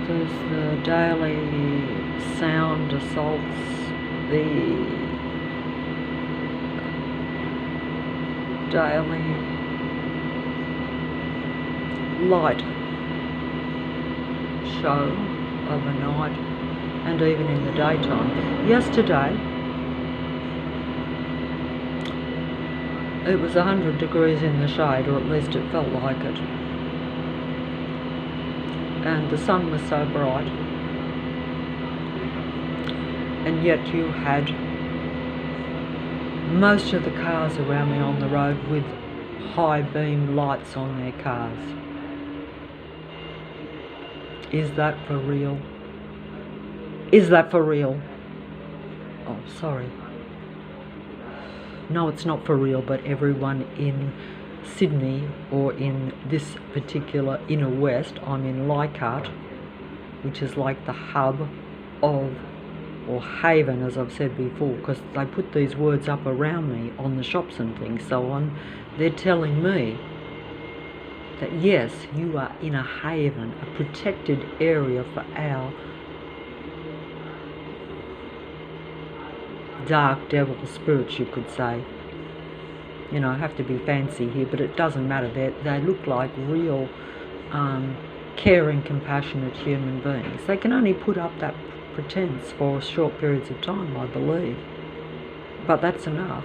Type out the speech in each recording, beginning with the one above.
there's the daily sound assaults, the daily light show overnight and even in the daytime. Yesterday it was 100 degrees in the shade, or at least it felt like it, and the sun was so bright, and yet you had most of the cars around me on the road with high beam lights on their cars. Is that for real? Is that for real? Oh, sorry. No, it's not for real, but everyone in Sydney, or in this particular inner west, I'm in Leichhardt, which is like the hub of, or haven, as I've said before, because they put these words up around me on the shops and things so on. They're telling me that yes, you are in a haven, a protected area for our dark devil spirits, you could say. You know, I have to be fancy here, but it doesn't matter. They look like real caring, compassionate human beings. They can only put up that pretense for short periods of time, I believe. But that's enough,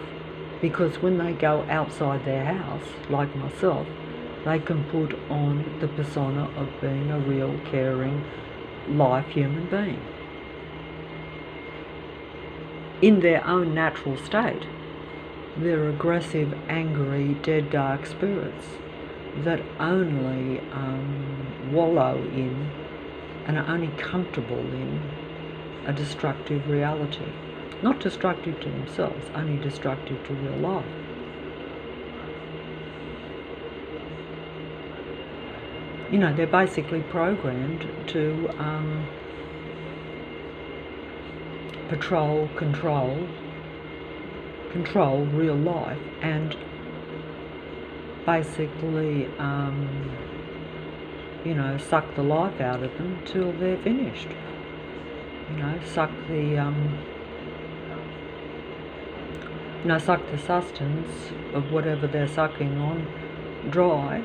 because when they go outside their house, like myself, they can put on the persona of being a real, caring, life human being in their own natural state. They're aggressive, angry, dead, dark spirits that only wallow in and are only comfortable in a destructive reality. Not destructive to themselves, only destructive to real life. You know, they're basically programmed to patrol, control real life, and basically, you know, suck the life out of them till they're finished. You know, suck the suck the sustenance of whatever they're sucking on dry,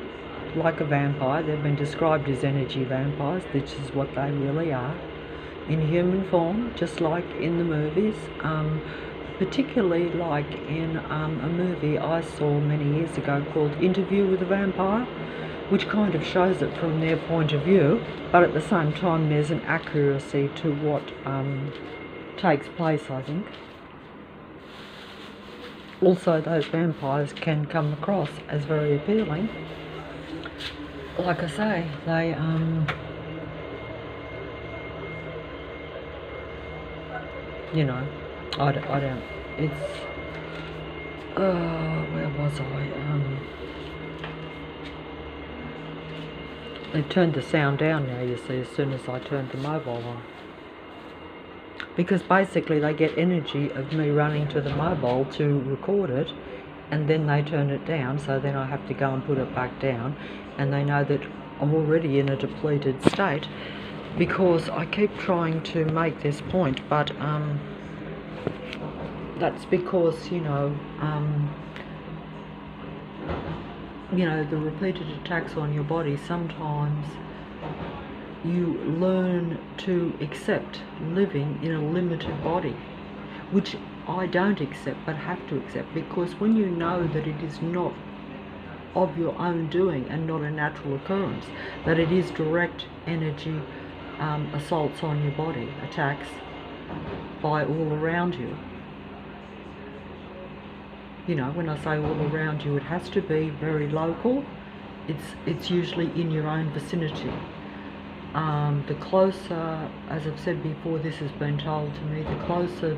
like a vampire. They've been described as energy vampires, which is what they really are, in human form, just like in the movies. Particularly like in a movie I saw many years ago called Interview with a Vampire, which kind of shows it from their point of view, but at the same time there's an accuracy to what takes place, I think. Also, those vampires can come across as very appealing. Like I say, they you know, I don't, it's, where was I? They turned the sound down now, you see, as soon as I turned the mobile on. Because basically they get energy of me running to the mobile to record it, and then they turn it down, so then I have to go and put it back down, and they know that I'm already in a depleted state, because I keep trying to make this point, but that's because, you know, the repeated attacks on your body, sometimes you learn to accept living in a limited body, which I don't accept but have to accept, because when you know that it is not of your own doing and not a natural occurrence, that it is direct energy assaults on your body, attacks by all around you. You know, when I say all around you, it has to be very local. It's usually in your own vicinity. The closer, as I've said before, this has been told to me, the closer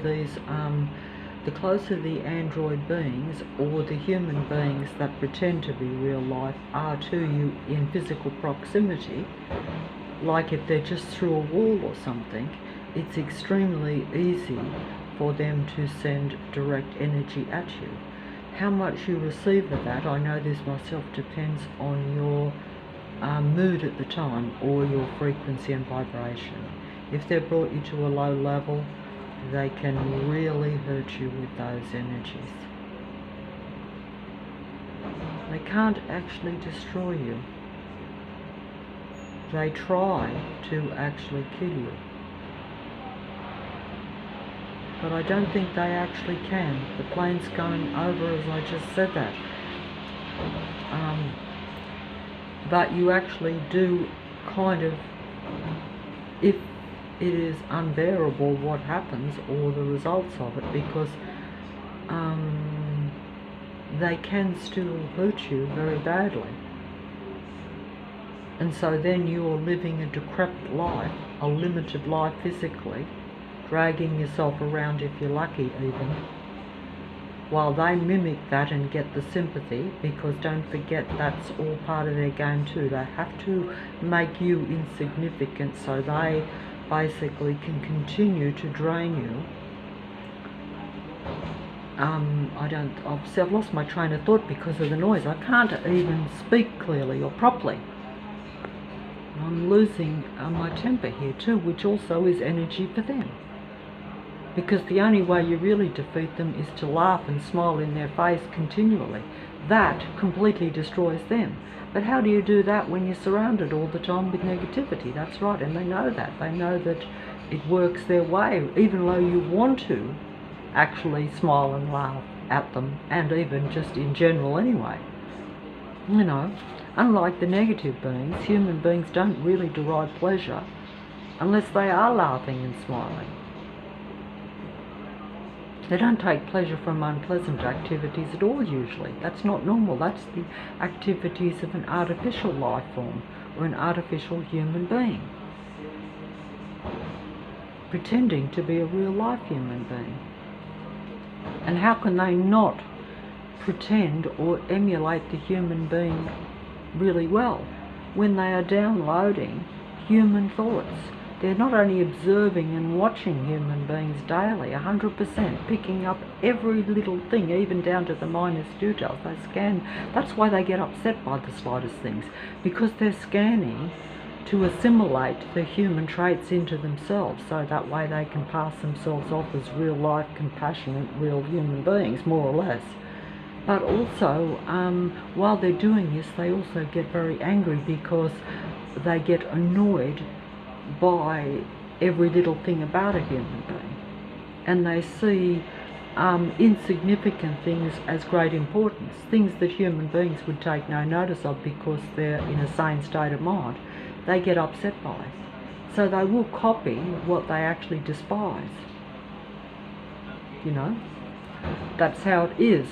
the android beings or the human beings that pretend to be real life are to you in physical proximity, like if they're just through a wall or something, it's extremely easy for them to send direct energy at you. How much you receive of that, I know this myself, depends on your mood at the time or your frequency and vibration. If they've brought you to a low level, they can really hurt you with those energies. They can't actually destroy you. They try to actually kill you. But I don't think they actually can. The plane's going over, as I just said that. But you actually do kind of, if it is unbearable what happens or the results of it, because they can still hurt you very badly. And so then you're living a decrepit life, a limited life physically, dragging yourself around if you're lucky even, while they mimic that and get the sympathy, because don't forget that's all part of their game too. They have to make you insignificant so they basically can continue to drain you. I've lost my train of thought because of the noise. I can't even speak clearly or properly. I'm losing my temper here too, which also is energy for them. Because the only way you really defeat them is to laugh and smile in their face continually. That completely destroys them. But how do you do that when you're surrounded all the time with negativity? That's right, and they know that. They know that it works their way, even though you want to actually smile and laugh at them, and even just in general anyway. You know, unlike the negative beings, human beings don't really derive pleasure unless they are laughing and smiling. They don't take pleasure from unpleasant activities at all usually. That's not normal. That's the activities of an artificial life form or an artificial human being, pretending to be a real life human being. And how can they not pretend or emulate the human being really well when they are downloading human thoughts? They're not only observing and watching human beings daily, 100%, picking up every little thing, even down to the minest details. They scan. That's why they get upset by the slightest things, because they're scanning to assimilate the human traits into themselves, so that way they can pass themselves off as real life, compassionate, real human beings, more or less. But also, while they're doing this, they also get very angry because they get annoyed by every little thing about a human being, and they see insignificant things as great importance, things that human beings would take no notice of because they're in a sane state of mind. They get upset by, so they will copy what they actually despise. You know, that's how it is.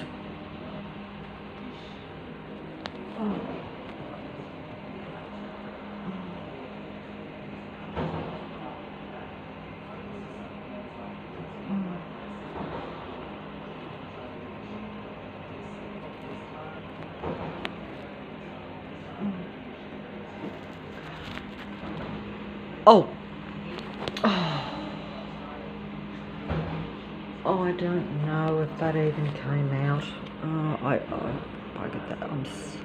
Oh, I don't know if that even came out. I get that.